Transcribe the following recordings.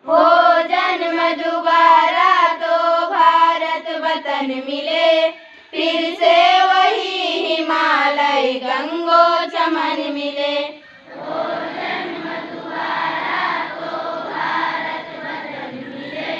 हो जन्म दोबारा तो भारत वतन मिले, फिर से वही हिमालय गंगोचमन मिले। हो जन्म दोबारा तो भारत वतन मिले,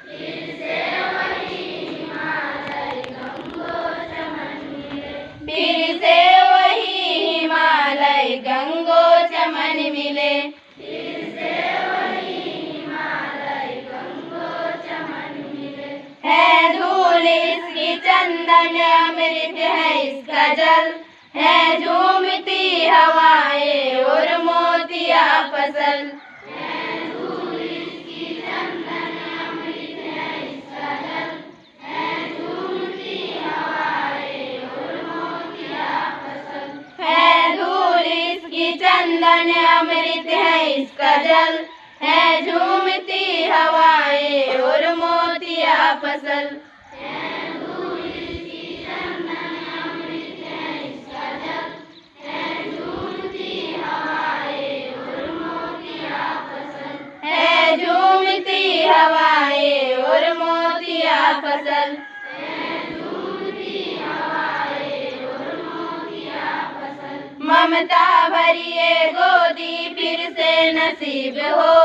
फिर से वही हिमालय गंगोचमन मिले। फिर से वही हिमालय गंगोचमन मिले। फिर से वही हिमालय गंगोचमन मिले। है धूल इसकी चंदन अमृत है इसका जल, है झूमती हवाएं और मोतिया फसल। है धूल इसकी चंदन अमृत है इसका जल, है झूमती हवाएं और मोतिया फसल। है धूल इसकी चंदन अमृत है इसका जल, है झूमती हवाएं और मोतिया फसल। है धूल इसकी चंदन अमृत है इसका जल, है झूमती हवाएं और मोतिया फसल। है झूमती हवाएं और मोतिया फसल। है झूमती हवाएं और मोतिया फसल। ममता भरी ये गोदी फिर से नसीब हो,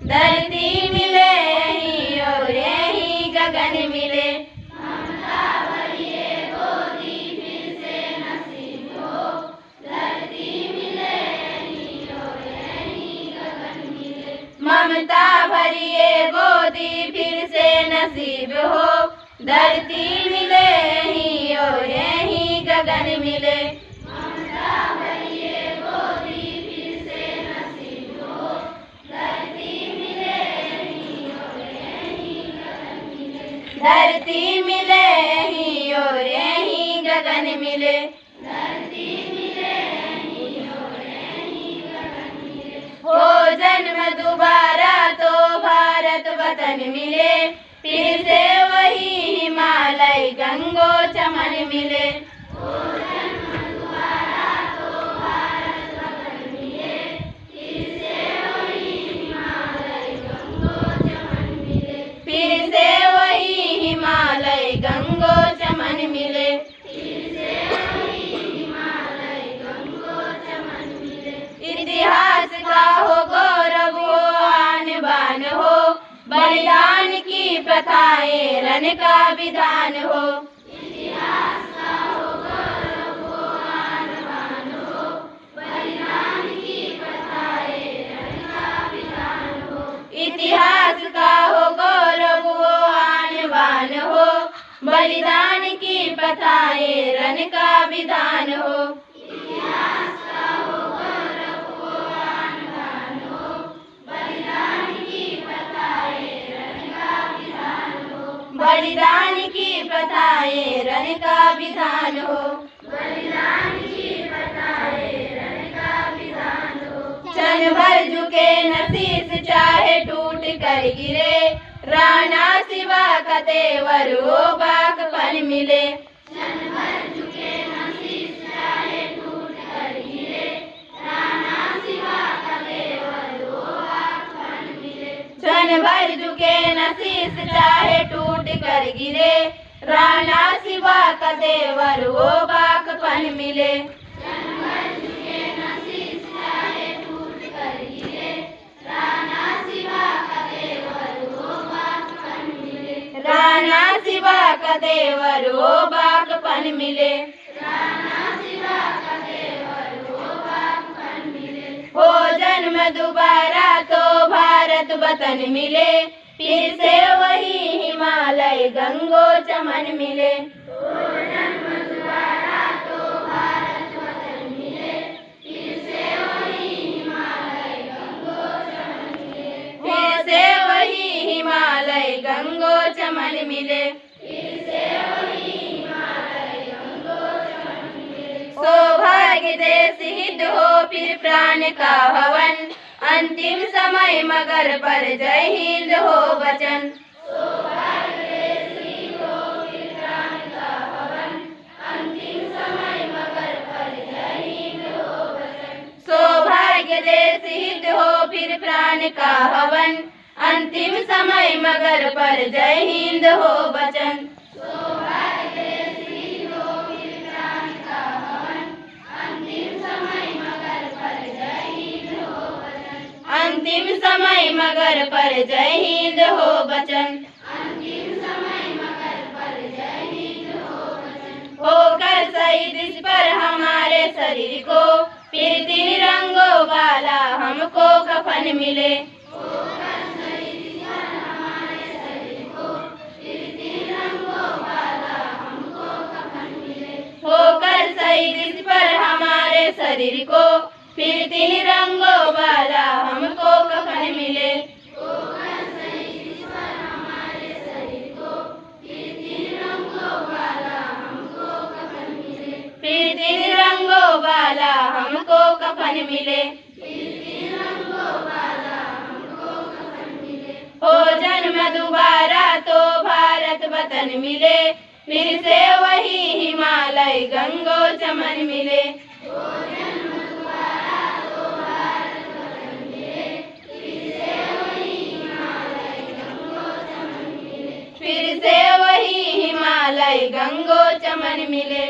धरती मिले यहीं और यहीं गगन मिले। ममता भरी ये गोदी फिर से नसीब हो, धरती मिले यहीं और यहीं गगन मिले। ममता भरी ये गोदी फिर से नसीब हो, धरती मिले यहीं और यहीं गगन मिले। ममता भरी ये गोदी फिर से नसीब हो, धरती मिले यहीं और यहीं गगन मिले। धरती मिले यहीं और यहीं गगन मिले। धरती मिले यहीं और यहीं गगन मिले। हो जन्म दोबारा तो भारत वतन मिले, फिर से वही हिमालय गंगोचमन मिले। हो जन्म दोबारा तो भारत वतन मिले, फिर से वही हिमालय गंगोचमन मिले। फिर से वही हिमालय गंगोचमन मिले। फिर से वही हिमालय गंगोचमन मिले। इतिहास का हो गौरव हो आन बान हो, बलिदान की प्रथाएं रण का विधान हो। इतिहास का हो गौरव हो आन बान हो, बलिदान की प्रथाएं रण का विधान हो। इतिहास का हो गौरव हो आन बान हो, बलिदान की प्रथाएं रण का विधान हो। इतिहास का हो गौरव हो आन बान हो, बलिदान की प्रथाएं रण का विधान हो। बलिदान की प्रथाएं रण का विधान हो। बलिदान की प्रथाएं रण का विधान हो। क्षण भर झुके न शीश चाहे टूट कर गिरे, राणा शिवा का तेवर वो बाकपन मिले। क्षण भर झुके न शीश चाहे टूट कर गिरे, राणा शिवा का तेवर वो बाकपन मिले। क्षण भर झुके न शीश चाहे टूट कर गिरे, राणा शिवा का तेवर वो बाकपन मिले। क्षण भर झुके न शीश चाहे टूट कर गिरे, राणा शिवा का तेवर वो बाकपन मिले। राणा शिवा का तेवर वो बाकपन मिले। राणा शिवा का तेवर वो बाकपन मिले। हो जन्म दोबारा तो भारत वतन मिले, फिर से वही हिमालय गंगोचमन मिले। हो जन्म दोबारा तो भारत वतन मिले, फिर से वही हिमालय गंगोचमन मिले। फिर से वही हिमालय गंगोचमन मिले। फिर से वही हिमालय गंगोचमन मिले। सौभाग्य देश हित हो फिर प्राण का हवन, अंतिम समय मगर पर जय हिंद हो वचन। सौभाग्य देश हित हो फिर प्राण का हवन, अंतिम समय मगर पर जय हिंद हो वचन। सौभाग्य देश हित हो फिर प्राण का हवन, अंतिम समय मगर पर जय हिंद हो वचन। अंतिम समय मगर पर जय हिंद हो वचन। होकर शहीद इस पर हमारे शरीर को, फिर 3 रंगों वाला हमको कफन मिले। होकर शहीद इस पर हमारे शरीर को, फिर 3 रंगों वाला हमको कफन मिले। फिर 3 रंगों वाला हमको कफन मिले। हो जन्म दोबारा तो भारत वतन मिले, फिर से वही हिमालय गंगो चमन मिले। फिर से वही हिमालय गंगो चमन मिले।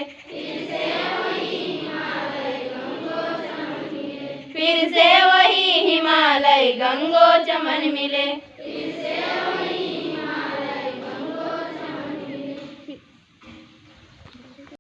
फिर से वही हिमालय गंगो चमन मिले।